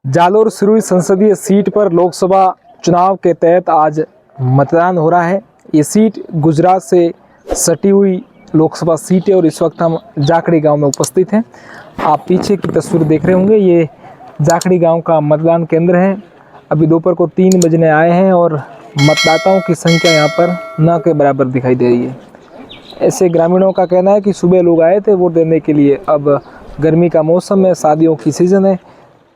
जालोर सिरोही संसदीय सीट पर लोकसभा चुनाव के तहत आज मतदान हो रहा है। ये सीट गुजरात से सटी हुई लोकसभा सीट है और इस वक्त हम जाखड़ी गांव में उपस्थित हैं। आप पीछे की तस्वीर देख रहे होंगे, ये जाखड़ी गांव का मतदान केंद्र है। अभी दोपहर को 3 बजने आए हैं और मतदाताओं की संख्या यहाँ पर न के बराबर दिखाई दे रही है। ऐसे ग्रामीणों का कहना है कि सुबह लोग आए थे वोट देने के लिए, अब गर्मी का मौसम है, शादियों की सीज़न है,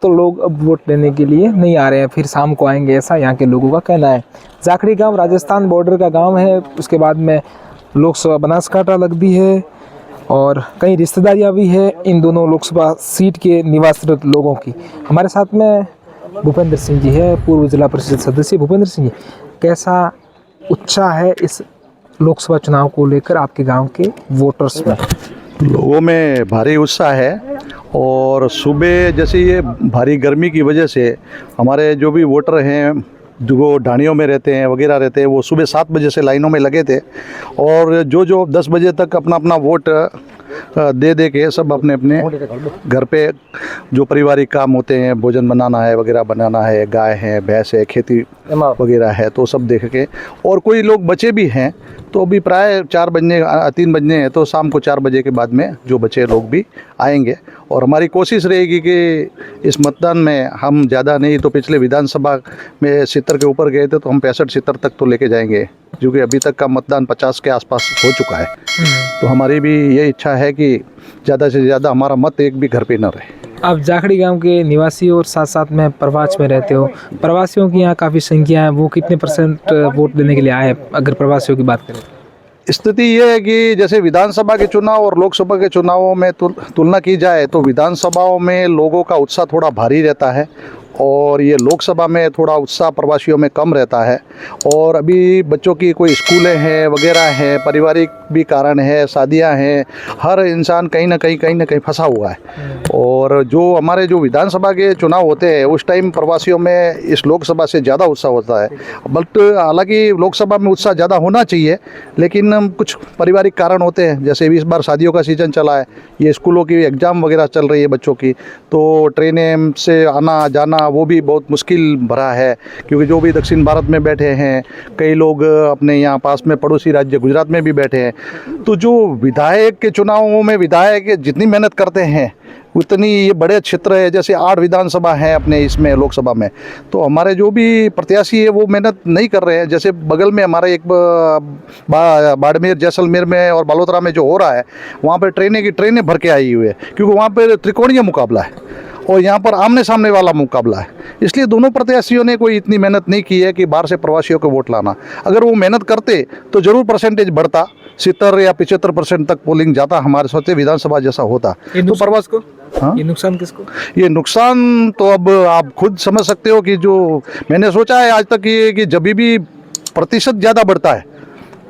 तो लोग अब वोट देने के लिए नहीं आ रहे हैं, फिर शाम को आएंगे, ऐसा यहाँ के लोगों का कहना है। जाखड़ी गांव राजस्थान बॉर्डर का गांव है। उसके बाद में लोकसभा बनासकांठा लगती है और कई रिश्तेदारियाँ भी है इन दोनों लोकसभा सीट के निवासरत लोगों की। हमारे साथ में भूपेंद्र सिंह जी है, पूर्व जिला परिषद सदस्य। भूपेंद्र सिंह जी, कैसा उत्साह है इस लोकसभा चुनाव को लेकर आपके गांव के वोटर्स में? लोगों में भारी उत्साह है और सुबह जैसे ये भारी गर्मी की वजह से हमारे जो भी वोटर हैं जो ढाणियों में रहते हैं वगैरह रहते हैं, वो सुबह 7 बजे से लाइनों में लगे थे और जो 10 बजे तक अपना अपना वोट दे के सब अपने अपने घर पे जो पारिवारिक काम होते हैं, भोजन बनाना है वगैरह बनाना है, गाय है, भैंस है, खेती वगैरह है, तो सब देख के, और कोई लोग बचे भी हैं तो अभी प्राय 3 बजने हैं, तो शाम को 4 बजे के बाद में जो बचे लोग भी आएंगे। और हमारी कोशिश रहेगी कि इस मतदान में हम ज़्यादा नहीं तो पिछले विधानसभा में 70 के ऊपर गए थे, तो हम 65-70 तक तो लेके जाएंगे, क्योंकि अभी तक का मतदान 50 के आसपास हो चुका है। तो हमारी भी ये इच्छा है कि ज़्यादा से ज़्यादा हमारा मत एक भी घर पे न रहे। आप जाखड़ी गांव के निवासी और साथ साथ में प्रवास में रहते हो, प्रवासियों की यहाँ काफ़ी संख्या है, वो कितने % वोट देने के लिए आए अगर प्रवासियों की बात करें? स्थिति ये है कि जैसे विधानसभा के चुनाव और लोकसभा के चुनावों में तुलना की जाए तो विधानसभाओं में लोगों का उत्साह थोड़ा भारी रहता है और ये लोकसभा में थोड़ा उत्साह प्रवासियों में कम रहता है। और अभी बच्चों की कोई स्कूलें हैं वगैरह हैं, पारिवारिक भी कारण है, शादियां हैं, हर इंसान कहीं ना कहीं फंसा हुआ है। और जो हमारे जो विधानसभा के चुनाव होते हैं उस टाइम प्रवासियों में इस लोकसभा से ज़्यादा उत्साह होता है। बट हालांकि लोकसभा में उत्साह ज़्यादा होना चाहिए, लेकिन कुछ पारिवारिक कारण होते हैं, जैसे इस बार शादियों का सीज़न चला है, ये स्कूलों की एग्ज़ाम वगैरह चल रही है बच्चों की, तो ट्रेनें से आना जाना वो भी बहुत मुश्किल भरा है, क्योंकि जो भी दक्षिण भारत में बैठे हैं, कई लोग अपने यहाँ पास में पड़ोसी राज्य गुजरात में भी बैठे हैं। तो जो विधायक के चुनावों में विधायक जितनी मेहनत करते हैं उतनी ये बड़े क्षेत्र है, जैसे 8 विधानसभा हैं अपने इसमें लोकसभा में, तो हमारे जो भी प्रत्याशी है वो मेहनत नहीं कर रहे हैं। जैसे बगल में हमारे एक बाड़मेर, जैसलमेर में और बालोतरा में जो हो रहा है, वहाँ पर ट्रेनें भर के आई हुई है, क्योंकि वहाँ पर त्रिकोणीय मुकाबला है और यहाँ पर आमने सामने वाला मुकाबला है। इसलिए दोनों प्रत्याशियों ने कोई इतनी मेहनत नहीं की है कि बाहर से प्रवासियों को वोट लाना। अगर वो मेहनत करते तो ज़रूर परसेंटेज बढ़ता, 70 या 75% तक पोलिंग जाता, हमारे सोचे विधानसभा जैसा होता। तो प्रवास को ये नुकसान किसको? ये नुकसान तो अब आप खुद समझ सकते हो कि जो मैंने सोचा है आज तक ये कि जब भी प्रतिशत ज़्यादा बढ़ता है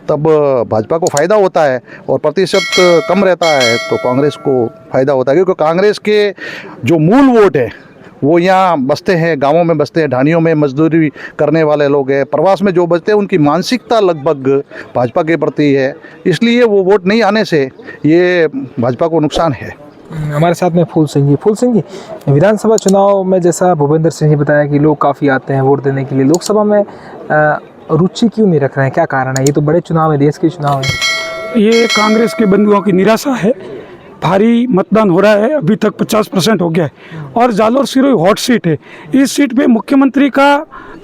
तब भाजपा को फ़ायदा होता है और प्रतिशत कम रहता है तो कांग्रेस को फ़ायदा होता है, क्योंकि कांग्रेस के जो मूल वोट है वो यहाँ बसते हैं, गांवों में बसते हैं, ढाणियों में मजदूरी करने वाले लोग हैं, प्रवास में जो बसते हैं उनकी मानसिकता लगभग भाजपा के प्रति है, इसलिए वो वोट नहीं आने से ये भाजपा को नुकसान है। हमारे साथ में फूल सिंह जी, विधानसभा चुनाव में जैसा भूपेंद्र सिंह जी बताया कि लोग काफ़ी आते हैं वोट देने के लिए, लोकसभा में रुचि क्यों नहीं रख रहे हैं, क्या कारण है? ये तो बड़े चुनाव है, देश के चुनाव है। ये कांग्रेस के बंधुओं की निराशा है। भारी मतदान हो रहा है, अभी तक 50% हो गया है और जालोर सिरोही हॉट सीट है। इस सीट पे मुख्यमंत्री का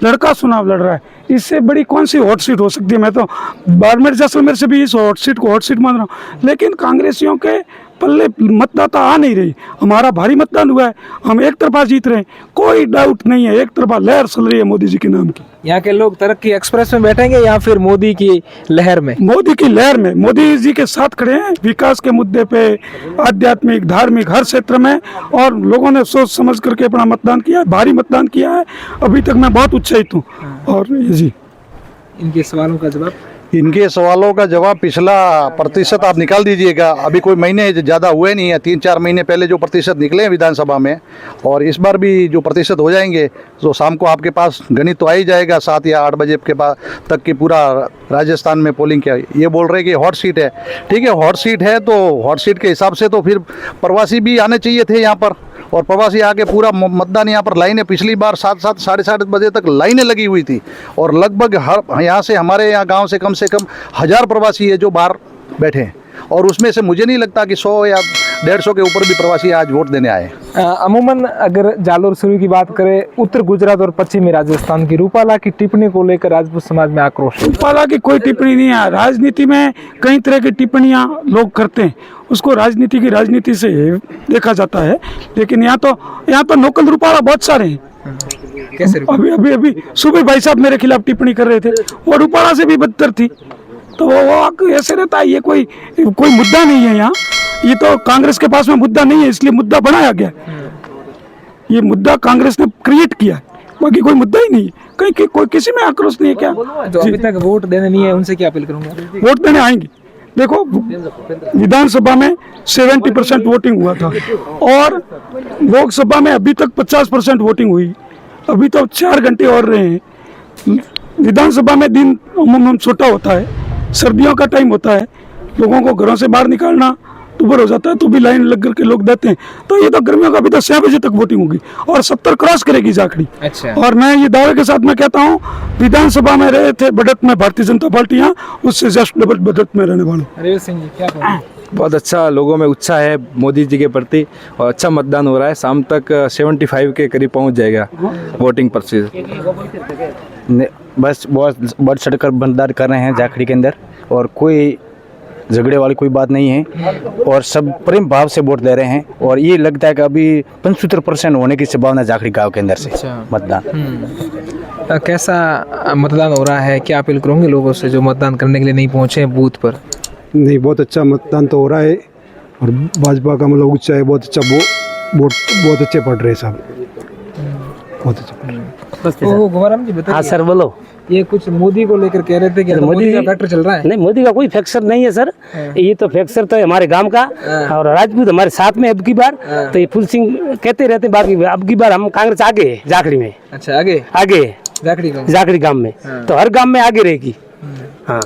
लड़का चुनाव लड़ रहा है, इससे बड़ी कौन सी हॉट सीट हो सकती है? मैं तो बाड़मेर जैसलमेर से भी इस हॉट सीट को हॉट सीट मान रहा हूँ, लेकिन कांग्रेसियों के पल्ले मतदाता आ नहीं रही। हमारा भारी मतदान हुआ है, हम एक तरफा जीत रहे हैं, कोई डाउट नहीं है, एक तरफा लहर चल रही है मोदी जी के नाम की। यहाँ के लोग तरक्की एक्सप्रेस में बैठेंगे या फिर मोदी की लहर में? मोदी की लहर में, मोदी जी के साथ खड़े हैं विकास के मुद्दे पे, आध्यात्मिक धार्मिक हर क्षेत्र में, और लोगों ने सोच समझ करके अपना मतदान किया है, भारी मतदान किया है। अभी तक मैं बहुत उत्साहित हूँ। और जी इनके सवालों का जवाब, इनके सवालों का जवाब पिछला प्रतिशत आप निकाल दीजिएगा, अभी कोई महीने ज़्यादा हुए नहीं है, 3-4 महीने पहले जो प्रतिशत निकले हैं विधानसभा में, और इस बार भी जो प्रतिशत हो जाएंगे तो शाम को आपके पास गणित तो आ ही जाएगा, 7 या 8 बजे के बाद तक की पूरा राजस्थान में पोलिंग क्या। ये बोल रहे कि हॉट सीट है, ठीक है, हॉट सीट है तो हॉट सीट के हिसाब से तो फिर प्रवासी भी आने चाहिए थे यहाँ पर, और प्रवासी आके पूरा मतदान यहाँ पर लाइनें, पिछली बार 7 साढ़े 7 बजे तक लाइनें लगी हुई थी और लगभग हर यहाँ से हमारे यहाँ गांव से कम 1000 प्रवासी है जो बाहर बैठे हैं और उसमें से मुझे नहीं लगता कि 100 या 150 के ऊपर भी प्रवासी आज वोट देने आए। अमूमन अगर जालोर सिरोही की बात करें, उत्तर गुजरात और पश्चिमी राजस्थान की रूपाला की टिप्पणी को लेकर राजपूत समाज में आक्रोश है। रूपाला की कोई टिप्पणी नहीं है। राजनीति में कई तरह की टिप्पणियां लोग करते हैं, उसको राजनीति की राजनीति से देखा जाता है, लेकिन यहाँ तो नोकल रूपाला बहुत सारे हैं। कैसे अभी सुबह भाई साहब मेरे खिलाफ टिप्पणी कर रहे थे, वो रूपाला से भी बदतर थी। तो वो ऐसे रहता है, ये कोई मुद्दा नहीं है यहाँ। ये तो कांग्रेस के पास में मुद्दा नहीं है, इसलिए मुद्दा बनाया गया। ये मुद्दा कांग्रेस ने क्रिएट किया, बाकी कोई मुद्दा ही नहीं है। कहीं कोई किसी में आक्रोश नहीं है क्या? जो अभी तक वोट देने नहीं है उनसे क्या अपील करूंगा? वोट देने आएंगे। देखो, विधानसभा में 70% वोटिंग हुआ था और लोकसभा में अभी तक 50% वोटिंग हुई। अभी तो 4 घंटे और रहे हैं। विधानसभा में दिन अमूमन छोटा होता है, सर्दियों का टाइम होता है, लोगों को घरों से बाहर निकालना दुभर हो जाता है, तो भी लाइन लग करके लोग देते हैं। तो ये तो गर्मियों का अभी तो 6 बजे तक वोटिंग होगी और 70 क्रॉस करेगी जाखड़ी। अच्छा। और मैं ये दावे के साथ मैं कहता हूँ, विधानसभा में रहे थे बढ़त में भारतीय जनता पार्टी, यहाँ उससे जस्ट डबल बढ़त में रहने वाले। रेवत सिंह जी क्या कहेंगे? बहुत अच्छा, लोगों में उत्साह है मोदी जी के प्रति और अच्छा मतदान हो रहा है। शाम तक 75 के करीब पहुंच जाएगा वोटिंग परसेंट। बस बहुत बढ़ चढ़ कर मतदान कर रहे हैं जाखड़ी के अंदर और कोई झगड़े वाली कोई बात नहीं है और सब प्रेम भाव से वोट दे रहे हैं और ये लगता है कि अभी 75% होने की संभावना जाखड़ी गांव के अंदर से मतदान। कैसा मतदान हो रहा है? क्या अपील करोगे लोगों से जो मतदान करने के लिए नहीं पहुंचे हैं बूथ पर? नहीं, बहुत अच्छा मतदान तो हो रहा है और भाजपा का मतलब उत्साह है, बहुत अच्छा वोट बहुत अच्छे पड़ रहे हैं सब, बहुत अच्छा। तो गुमाराम जी बताइए। हाँ सर बोलो। ये कुछ मोदी को लेकर कह रहे थे कि मोदी का फैक्टर चल रहा है। नहीं, मोदी का कोई फैक्टर नहीं है सर। ये तो फैक्टर तो है हमारे गांव का और राजपूत हमारे साथ में अब की बार। तो ये फुल सिंह कहते रहते हैं, बाकी अब की बार हम कांग्रेस आगे है जाखड़ी में। अच्छा, आगे जाखड़ी गांव में तो हर गांव में आगे रहेगी। हाँ,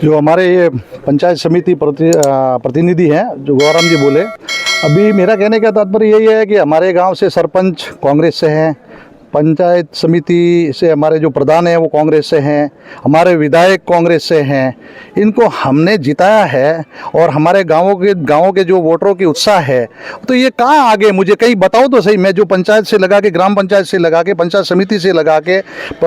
जो हमारे ये पंचायत समिति प्रतिनिधि हैं जो गौरम जी बोले, अभी मेरा कहने का तात्पर्य यही है कि हमारे गांव से सरपंच कांग्रेस से हैं, पंचायत समिति से हमारे जो प्रधान हैं वो कांग्रेस से हैं, हमारे विधायक कांग्रेस से हैं। इनको हमने जिताया है और हमारे गांवों के जो वोटरों की उत्साह है, तो ये कहाँ आगे मुझे कहीं बताओ तो सही। मैं जो पंचायत से लगा के, ग्राम पंचायत से लगा के, पंचायत समिति से लगा के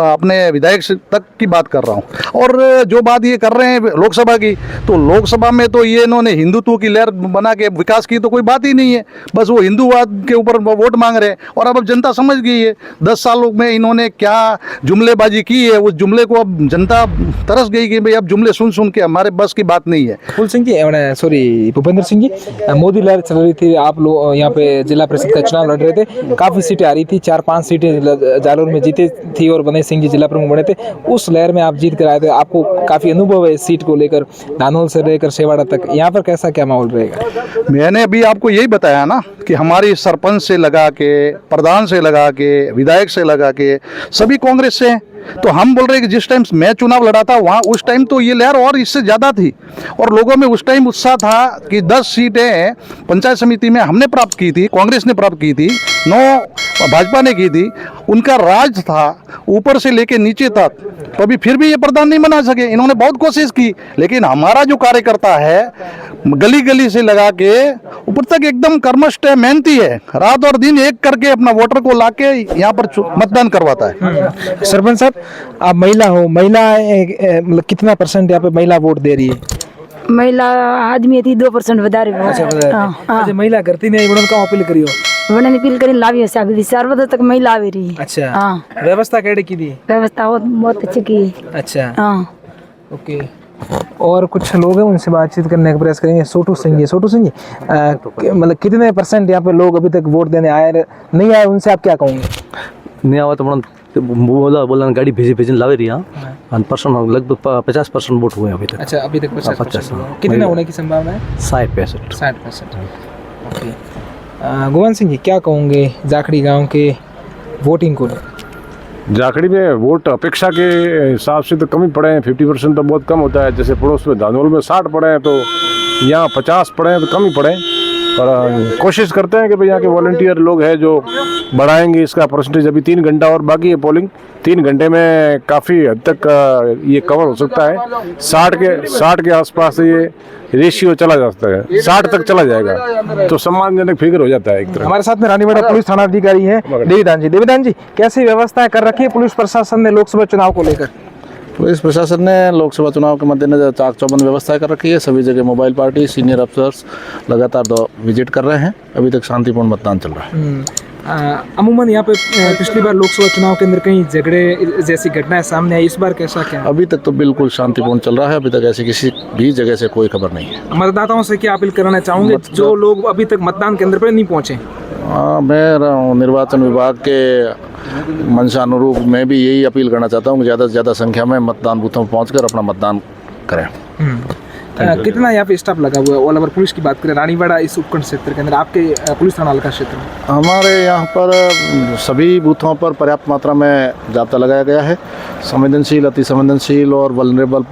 अपने विधायक तक की बात कर रहा हूँ। और जो बात ये कर रहे हैं लोकसभा की, तो लोकसभा में तो ये इन्होंने हिंदुत्व की लहर बना के विकास की तो कोई बात ही नहीं है, बस वो हिंदूवाद के ऊपर वोट मांग रहे हैं। और अब जनता समझ गई है, 10 सालों में इन्होंने क्या जुमलेबाजी की है, उस जुमले को अब जनता तरस गई कि भाई अब जुमले सुन के हमारे बस की बात नहीं है। फुल सिंह जी, सॉरी भूपेंद्र सिंह जी, मोदी लहर चल रही थी, आप लोग यहाँ पे जिला परिषद का चुनाव लड़ रहे थे, काफी सीटें आ रही थी, 4-5 सीटें जालोर में जीते थी और बने सिंह जी जिला प्रमुख बने थे। उस लहर में आप जीत कर आए थे, आपको काफी अनुभव है सीट को लेकर, धानोल से लेकर शेवाड़ा तक। यहाँ पर कैसा क्या माहौल रहेगा? मैंने अभी आपको यही बताया ना कि हमारी सरपंच से लगा के, प्रधान से लगा के, विधायक से लगा के सभी कांग्रेस से हैं। तो हम बोल रहे हैं कि जिस टाइम मैं चुनाव लड़ा था वहाँ उस टाइम तो ये लहर और इससे ज़्यादा थी और लोगों में उस टाइम उत्साह था कि 10 सीटें पंचायत समिति में हमने प्राप्त की थी, कांग्रेस ने प्राप्त की थी, 9 भाजपा ने की थी। उनका राज था ऊपर से लेके नीचे तक, तो अभी फिर भी ये प्रधान नहीं बना सके। इन्होंने बहुत कोशिश की, लेकिन हमारा जो कार्यकर्ता है गली गली से लगा के ऊपर तक एकदम कर्मठ है, मेहनती है, रात और दिन एक करके अपना वोटर को लाके यहाँ पर मतदान करवाता है। सरपंच साहब, आप महिला हो, महिला मतलब कितना % यहाँ पे महिला वोट दे रही है? महिला आदमी थी 2% વધારે अच्छा, महिला करती नहीं, उन्होंने कहाँ अपील करी हो? वने अपील करी लावी है अभी सर्वदा तक महिला आवे रही। अच्छा, हाँ, व्यवस्था कैसे की थी? व्यवस्था बहुत अच्छी की है। अच्छा, हाँ, ओके। और कुछ लोग हैं, उनसे बातचीत करने का प्रयास करेंगे। छोटू सिंह जी, मतलब कितने % यहाँ पे लोग अभी तक वोट देने आए नहीं आए, उनसे आप क्या कहोगे? नहीं आवा तो बोला गाड़ी भेजन लावे रही। हाँ, परसेंट लगभग 50% वोट हुए अभी तक। अच्छा, अभी तक 50%। कितने होने की संभावना है? 60-65। ओके। गोविंद सिंह जी, क्या कहोगे जाखड़ी गांव के वोटिंग को? जाखड़ी में वोट अपेक्षा के हिसाब से तो कम ही पड़े हैं, 50% तो बहुत कम होता है। जैसे पड़ोस में धानोल में 60 पड़े हैं तो यहाँ 50 पड़े हैं तो कम ही पड़े हैं। और कोशिश करते हैं कि भाई यहाँ के वॉलंटियर लोग हैं जो बढ़ाएंगे इसका परसेंटेज। अभी 3 घंटा और बाकी है पोलिंग, 3 घंटे में काफ़ी हद तक ये कवर हो सकता है। 60 के आसपास ये रेशियो चला जाता है, 60 तक चला जाएगा तो सम्मानजनक फिगर हो जाता है एक तरह। हमारे साथ में रानीवाड़ा पुलिस थाना अधिकारी है देवीदान जी। देवीदान जी, कैसी व्यवस्थाएं कर रखी है पुलिस प्रशासन ने लोकसभा चुनाव को लेकर? पुलिस प्रशासन ने लोकसभा चुनाव के मद्देनजर चाक चौबंद व्यवस्था कर रखी है। सभी जगह मोबाइल पार्टी, सीनियर अफसर्स लगातार विजिट कर रहे हैं। अभी तक शांतिपूर्ण मतदान चल रहा है। अमूमन यहाँ पे पिछली बार लोकसभा चुनाव के अंदर कहीं झगड़े जैसी घटनाएं सामने आई, इस बार कैसा क्या है? अभी तक तो बिल्कुल शांतिपूर्ण चल रहा है। अभी तक ऐसी किसी भी जगह से कोई खबर नहीं है। मतदाताओं से क्या अपील करना चाहूँगे जो लोग अभी तक मतदान केंद्र पर नहीं पहुँचे? मैं निर्वाचन विभाग के मंशानुरूप मैं भी यही अपील करना चाहता हूँ कि ज़्यादा से ज़्यादा संख्या में मतदान बूथों पर पहुँचकर अपना मतदान करें। कितना यहाँ पे स्टाफ लगा हुआ है? ऑल ओवर पुलिस की बात करें रानीवाड़ा इस उपखंड क्षेत्र के अंदर, आपके पुलिस थाना हल्का क्षेत्र में? हमारे यहाँ पर सभी बूथों पर पर्याप्त मात्रा में जाब्ता लगाया गया है। संवेदनशील, अति संवेदनशील और वल्नरेबल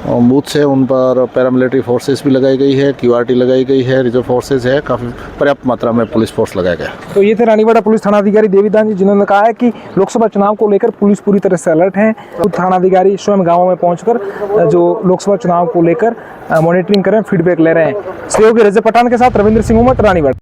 बूथ है, उन पर पैरामिलिट्री फोर्सेस भी लगाई गई है, QRT लगाई गई है, रिजर्व फोर्सेस है, काफ़ी पर्याप्त मात्रा में पुलिस फोर्स लगाया गया है। तो ये थे रानीवाड़ा पुलिस थानाधिकारी देवीदान जी, जिन्होंने कहा है कि लोकसभा चुनाव को लेकर पुलिस पूरी तरह से अलर्ट है। थानाधिकारी स्वयं गाँवों में पहुँचकर जो लोकसभा चुनाव को लेकर मॉनिटरिंग कर रहे हैं, फीडबैक ले रहे हैं। सहयोगी रजत पठान के साथ रविंद्र सिंह उमट, रानीवाड़ा।